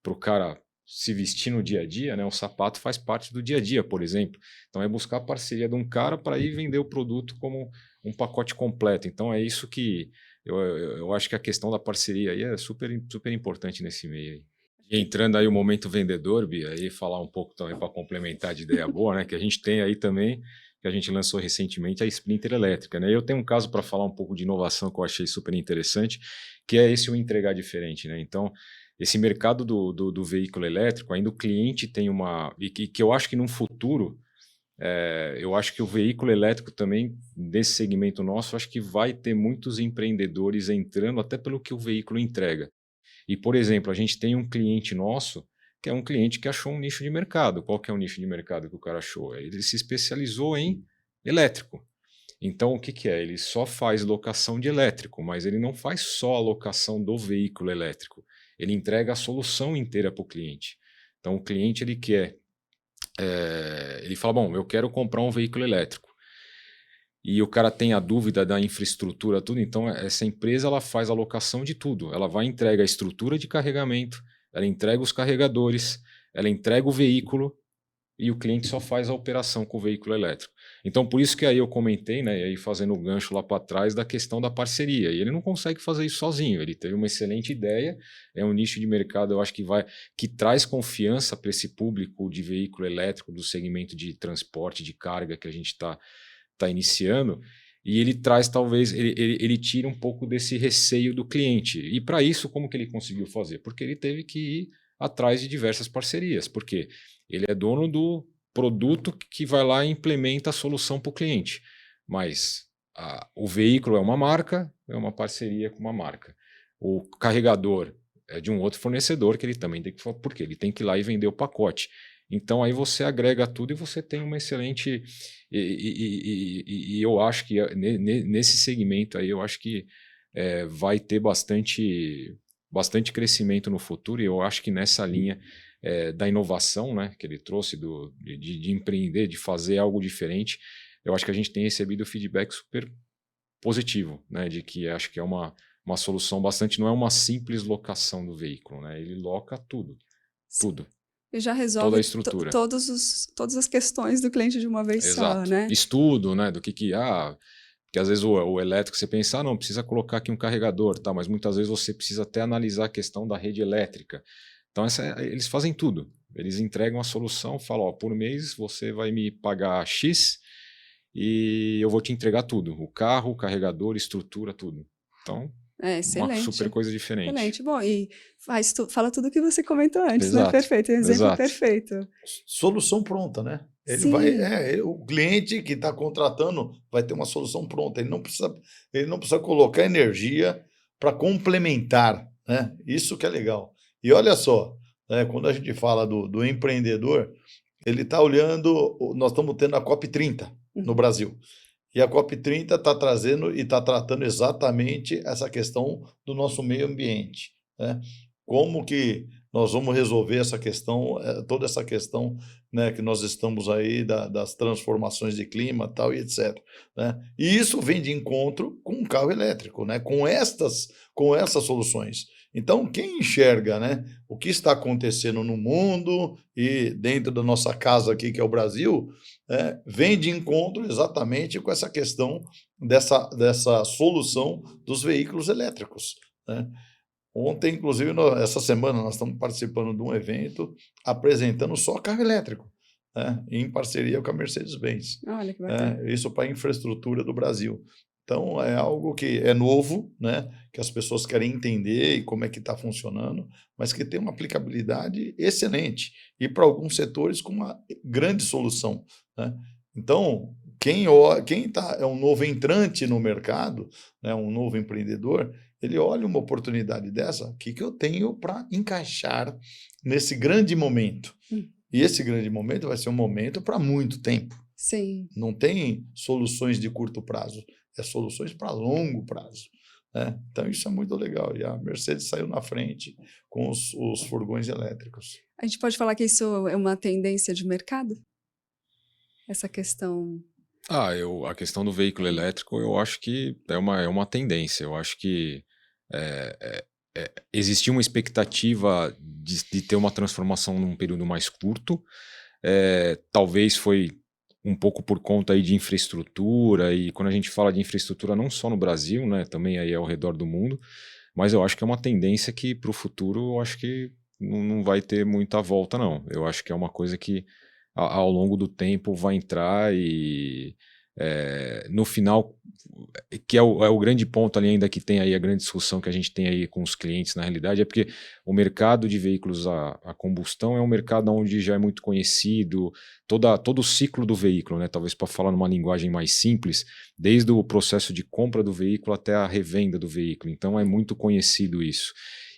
para o cara se vestir no dia a dia, né, o sapato faz parte do dia a dia, por exemplo. Então é buscar a parceria de um cara para ir vender o produto como um pacote completo. Então é isso que eu acho que a questão da parceria aí é super, super importante nesse meio aí. E entrando aí o momento vendedor, Bia, aí falar um pouco também para complementar de ideia boa, né, que a gente tem aí também, que a gente lançou recentemente, a Sprinter elétrica, né? Eu tenho um caso para falar um pouco de inovação que eu achei super interessante, que é esse o entregar diferente, né? Então, esse mercado do veículo elétrico, ainda o cliente tem e que eu acho que no futuro, eu acho que o veículo elétrico também, desse segmento nosso, acho que vai ter muitos empreendedores entrando, até pelo que o veículo entrega. E, por exemplo, a gente tem um cliente nosso, que é um cliente que achou um nicho de mercado. Qual que é o nicho de mercado que o cara achou? Ele se especializou em elétrico. Então, o que, que é? Ele só faz locação de elétrico, mas ele não faz só a locação do veículo elétrico. Ele entrega a solução inteira para o cliente. Então, o cliente ele quer, ele fala, bom, eu quero comprar um veículo elétrico. E o cara tem a dúvida da infraestrutura, tudo, então essa empresa ela faz a locação de tudo. Ela vai entregar a estrutura de carregamento, ela entrega os carregadores, ela entrega o veículo e o cliente só faz a operação com o veículo elétrico. Então, por isso que aí eu comentei, né, e aí fazendo o gancho lá para trás da questão da parceria. E ele não consegue fazer isso sozinho. Ele teve uma excelente ideia, é um nicho de mercado, eu acho que traz confiança para esse público de veículo elétrico do segmento de transporte de carga que a gente está iniciando. E ele traz, talvez, ele tira um pouco desse receio do cliente. E para isso, como que ele conseguiu fazer? Porque ele teve que ir atrás de diversas parcerias. Por quê? Ele é dono do produto que vai lá e implementa a solução para o cliente. Mas o veículo é uma marca, é uma parceria com uma marca. O carregador é de um outro fornecedor que ele também tem que, porque ele tem que ir lá e vender o pacote. Então aí você agrega tudo e você tem uma excelente. E eu acho que nesse segmento aí eu acho que vai ter bastante crescimento no futuro, e eu acho que nessa linha da inovação, né, que ele trouxe, de empreender, de fazer algo diferente, eu acho que a gente tem recebido feedback super positivo, né, de que acho que é uma solução bastante, não é uma simples locação do veículo, né, ele loca tudo, tudo. E já Toda resolve a estrutura. todas as questões do cliente de uma vez só, Exato. né? Estudo, né, do que porque às vezes o elétrico você pensa, não, precisa colocar aqui um carregador, tá, mas muitas vezes você precisa até analisar a questão da rede elétrica. Então eles fazem tudo. Eles entregam a solução, falam, ó, por mês você vai me pagar X e eu vou te entregar tudo, o carro, o carregador, estrutura, tudo. Então, uma super Excelente. coisa diferente. Excelente. Bom, e fala tudo o que você comentou antes, né? Exato. Perfeito, exemplo Exato. perfeito. Solução pronta, né? Ele Sim. o cliente que está contratando vai ter uma solução pronta. Ele não precisa colocar energia para complementar, né? Isso que é legal. E olha só, né, quando a gente fala do empreendedor, ele está olhando. Nós estamos tendo a COP30, no Brasil. E a COP30 está trazendo e está tratando exatamente essa questão do nosso meio ambiente, né? Como que nós vamos resolver essa questão, toda essa questão, né, que nós estamos aí das transformações de clima, tal e etc, né? E isso vem de encontro com o carro elétrico, né? Com essas soluções. Então, quem enxerga, né, o que está acontecendo no mundo e dentro da nossa casa aqui, que é o Brasil, vem de encontro exatamente com essa questão dessa solução dos veículos elétricos, né? Ontem, inclusive, essa semana, nós estamos participando de um evento apresentando só carro elétrico, né, em parceria com a Mercedes-Benz. Olha que bacana. Isso para a infraestrutura do Brasil. Então, é algo que é novo, né, que as pessoas querem entender e como é que está funcionando, mas que tem uma aplicabilidade excelente e para alguns setores com uma grande solução, né? Então, quem é um novo entrante no mercado, né, um novo empreendedor, ele olha uma oportunidade dessa, o que eu tenho para encaixar nesse grande momento? E esse grande momento vai ser um momento para muito tempo. Sim. Não tem soluções de curto prazo, é soluções para longo prazo, né? Então, isso é muito legal. E a Mercedes saiu na frente com os furgões elétricos. A gente pode falar que isso é uma tendência de mercado? Essa questão... A questão do veículo elétrico, eu acho que é uma tendência. Eu acho que existia uma expectativa de ter uma transformação num período mais curto. Talvez foi um pouco por conta aí de infraestrutura, e quando a gente fala de infraestrutura não só no Brasil, né, também aí ao redor do mundo, mas eu acho que é uma tendência que para o futuro eu acho que não vai ter muita volta, não. Eu acho que é uma coisa que ao longo do tempo vai entrar e no final, que é o grande ponto ali ainda que tem aí a grande discussão que a gente tem aí com os clientes na realidade, é porque o mercado de veículos a combustão é um mercado onde já é muito conhecido, todo o ciclo do veículo, né? Talvez para falar numa linguagem mais simples, desde o processo de compra do veículo até a revenda do veículo, então é muito conhecido isso.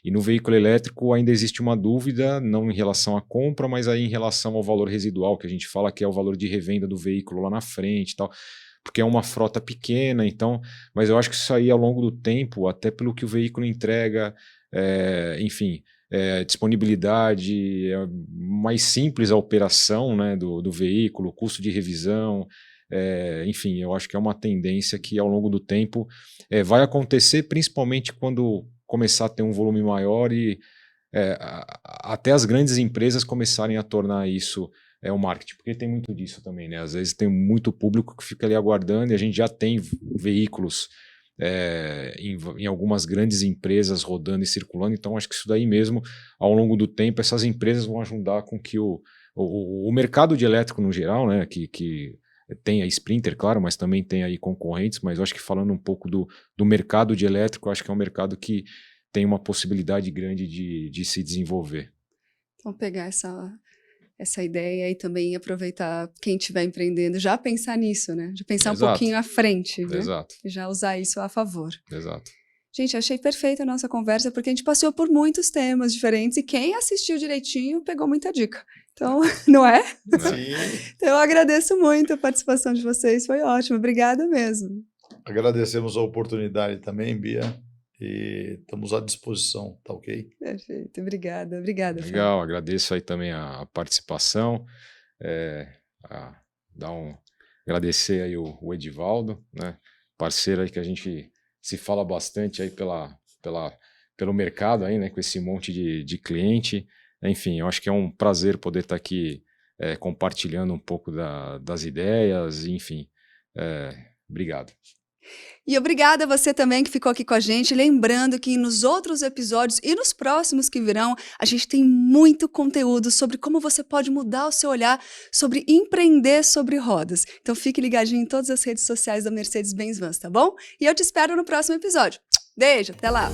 E no veículo elétrico ainda existe uma dúvida, não em relação à compra, mas aí em relação ao valor residual, que a gente fala que é o valor de revenda do veículo lá na frente e tal, porque é uma frota pequena, então, mas eu acho que isso aí ao longo do tempo, até pelo que o veículo entrega, enfim, disponibilidade, mais simples a operação, né, do veículo, custo de revisão, enfim, eu acho que é uma tendência que ao longo do tempo vai acontecer, principalmente quando começar a ter um volume maior e até as grandes empresas começarem a tornar isso o marketing, porque tem muito disso também, né? Às vezes tem muito público que fica ali aguardando e a gente já tem veículos em algumas grandes empresas rodando e circulando, então acho que isso daí mesmo, ao longo do tempo, essas empresas vão ajudar com que o mercado de elétrico no geral, né, que tem a Sprinter, claro, mas também tem aí concorrentes, mas eu acho que falando um pouco do mercado de elétrico, eu acho que é um mercado que tem uma possibilidade grande de se desenvolver. Então, pegar essa ideia e também aproveitar quem estiver empreendendo, já pensar nisso, né? De pensar Exato. Um pouquinho à frente, né? Exato. E já usar isso a favor. Exato. Gente, achei perfeita a nossa conversa, porque a gente passou por muitos temas diferentes e quem assistiu direitinho pegou muita dica. Então, não é? Sim. Então, eu agradeço muito a participação de vocês, foi ótimo. Obrigada mesmo. Agradecemos a oportunidade também, Bia, e estamos à disposição, tá ok? Perfeito, obrigada. Obrigada, Legal, agradeço aí também a participação, agradecer aí o Edivaldo, né, parceiro aí que a gente se fala bastante aí pelo mercado aí, né, com esse monte de cliente. Enfim, eu acho que é um prazer poder estar aqui compartilhando um pouco das ideias, enfim, obrigado. E obrigada a você também que ficou aqui com a gente, lembrando que nos outros episódios e nos próximos que virão, a gente tem muito conteúdo sobre como você pode mudar o seu olhar sobre empreender sobre rodas. Então fique ligadinho em todas as redes sociais da Mercedes-Benz Vans, tá bom? E eu te espero no próximo episódio. Beijo, até lá!